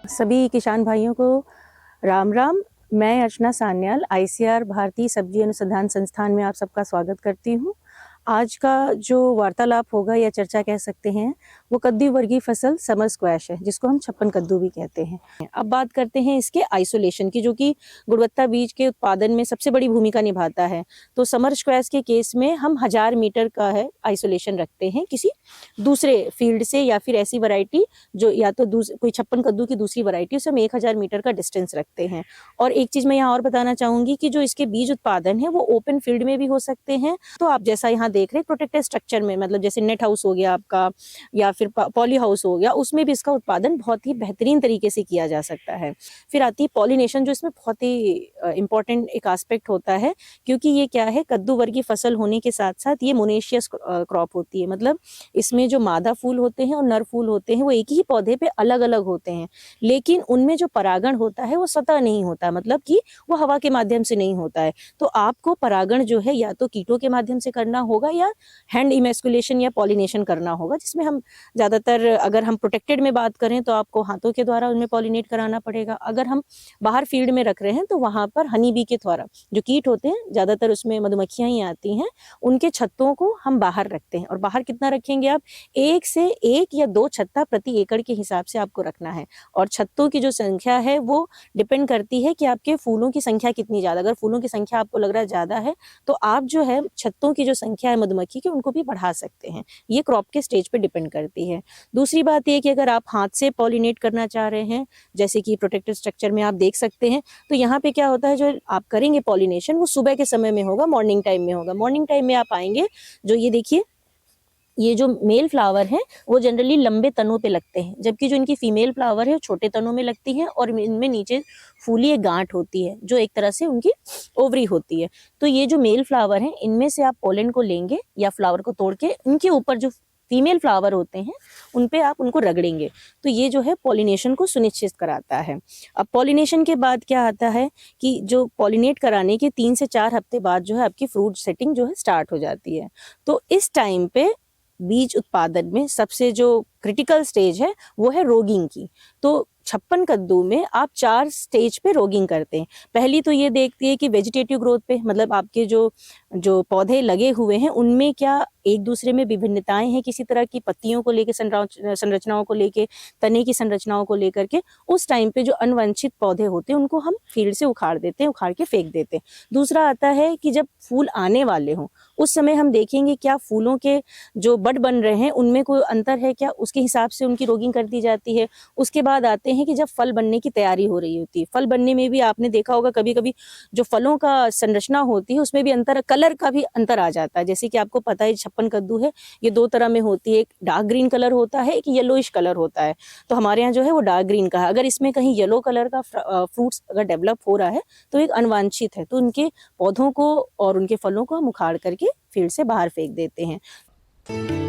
सभी किसान भाइयों को राम राम। मैं अर्चना सान्याल आईसीआर भारतीय सब्जी अनुसंधान संस्थान में आप सबका स्वागत करती हूँ। आज का जो वार्तालाप होगा या चर्चा कह सकते हैं वो कद्दू वर्गीय फसल समर स्क्वैश है, जिसको हम छप्पन कद्दू भी कहते हैं। अब बात करते हैं इसके आइसोलेशन की, जो कि गुणवत्ता बीज के उत्पादन में सबसे बड़ी भूमिका निभाता है। तो समर स्क्वैश के केस में हम 1000 मीटर का है आइसोलेशन रखते हैं किसी दूसरे फील्ड से, या फिर ऐसी वैरायटी जो या तो कोई छप्पन कद्दू की दूसरी वैरायटी, उससे हम 1000 मीटर का डिस्टेंस रखते हैं। और एक चीज मैं यहाँ और बताना चाहूंगी कि जो इसके बीज उत्पादन है वो ओपन फील्ड में भी हो सकते हैं। तो आप जैसा यहाँ देख रहे हैं प्रोटेक्टेड स्ट्रक्चर में, मतलब जैसे नेट हाउस हो गया आपका या फिर पॉली हाउस हो गया, उसमें भी इसका उत्पादन बहुत ही बेहतरीन तरीके से किया जा सकता है। फिर आती है पॉलिनेशन, जो इसमें बहुत ही इंपॉर्टेंट एक एस्पेक्ट होता है, क्योंकि ये क्या है, कद्दू वर्गीय फसल होने के साथ साथ ये मोनेशियस क्रॉप होती है। मतलब इसमें जो मादा फूल होते हैं और नर फूल होते हैं वो एक ही पौधे पे अलग अलग होते हैं, लेकिन उनमें जो परागण होता है वो सतह नहीं होता, मतलब कि वो हवा के माध्यम से नहीं होता है। तो आपको परागण जो है या तो कीटों के माध्यम से करना होगा या हैंड इमेस्कुलेशन या पॉलिनेशन करना होगा, जिसमें हम ज्यादातर, अगर हम प्रोटेक्टेड में बात करें तो आपको हाथों के द्वारा उनमें पॉलिनेट कराना पड़ेगा। अगर हम बाहर फील्ड में रख रहे हैं तो वहां पर हनी बी के द्वारा, जो कीट होते हैं ज्यादातर उसमें मधुमक्खियां ही आती हैं, उनके छत्तों को हम बाहर रखते हैं। और बाहर कितना रखेंगे आप, 1 से 1 या 2 छत्ता प्रति एकड़ के हिसाब से आपको रखना है। और छत्तों की जो संख्या है वो डिपेंड करती है कि आपके फूलों की संख्या कितनी ज्यादा। अगर फूलों की संख्या आपको लग रहा है ज्यादा है तो आप जो है छत्तों की जो संख्या है मधुमक्खी की, उनको भी बढ़ा सकते हैं। ये क्रॉप के स्टेज पे डिपेंड करती है। दूसरी बात ये कि अगर आप हाथ से पॉलिनेट करना चाह रहे हैं, जैसे कि प्रोटेक्टेड स्ट्रक्चर में आप देख सकते हैं, तो यहाँ पे क्या होता है, जो आप करेंगे पॉलिनेशन वो सुबह के समय में होगा, मॉर्निंग टाइम में होगा। मॉर्निंग टाइम में आप आएंगे, जो ये देखिए, ये जो मेल फ्लावर है वो जनरली लंबे तनों पे लगते हैं, जबकि जो इनकी फीमेल फ्लावर है वो छोटे तनों में लगती हैं और इनमें नीचे फूली एक गांठ होती है जो एक तरह से उनकी ओवरी होती है। तो ये जो मेल फ्लावर है इनमें से आप पोलन को लेंगे या फ्लावर को तोड़ के इनके ऊपर जो फीमेल फ्लावर होते हैं उन पे आप उनको रगड़ेंगे, तो ये जो है पॉलिनेशन को सुनिश्चित कराता है। अब पॉलिनेशन के बाद क्या आता है कि जो पॉलिनेट कराने के 3 से 4 हफ्ते बाद जो है आपकी फ्रूट सेटिंग जो है स्टार्ट हो जाती है। तो इस टाइम पे बीज उत्पादन में सबसे जो क्रिटिकल स्टेज है वो है रोगिंग की। तो छप्पन कद्दू में आप 4 स्टेज पे रोगिंग करते हैं। पहली तो ये देखती है कि वेजिटेटिव ग्रोथ पे, मतलब आपके जो पौधे लगे हुए हैं उनमें क्या एक दूसरे में विभिन्नताएं हैं किसी तरह की, पत्तियों को लेकर, संरचनाओं को लेकर, तने की संरचनाओं को लेकर के। उस टाइम पे जो अनवांछित पौधे होते हैं उनको हम फील्ड से उखाड़ देते हैं, उखाड़ के फेंक देते हैं। दूसरा आता है कि जब फूल आने वाले हों उस समय हम देखेंगे क्या फूलों के जो बड बन रहे हैं उनमें कोई अंतर है क्या, उसके हिसाब से उनकी रोगिंग कर दी जाती है। उसके बाद आते हैं कि जब फल बनने की तैयारी हो रही होती है, फल बनने में भी आपने देखा होगा कभी कभी जो फलों का संरचना होती है उसमें भी अंतर, कलर का भी अंतर आ जाता है। जैसे कि आपको पता है छप्पन कद्दू है ये 2 तरह में होती है, एक डार्क ग्रीन कलर होता है, एक येलोइश कलर होता है। तो हमारे यहाँ जो है वो डार्क ग्रीन का है। अगर इसमें कहीं येलो कलर का फ्रूट्स अगर डेवलप हो रहा है तो एक अनवांछित है, तो उनके पौधों को और उनके फलों को हम उखाड़ करके फील्ड से बाहर फेंक देते हैं।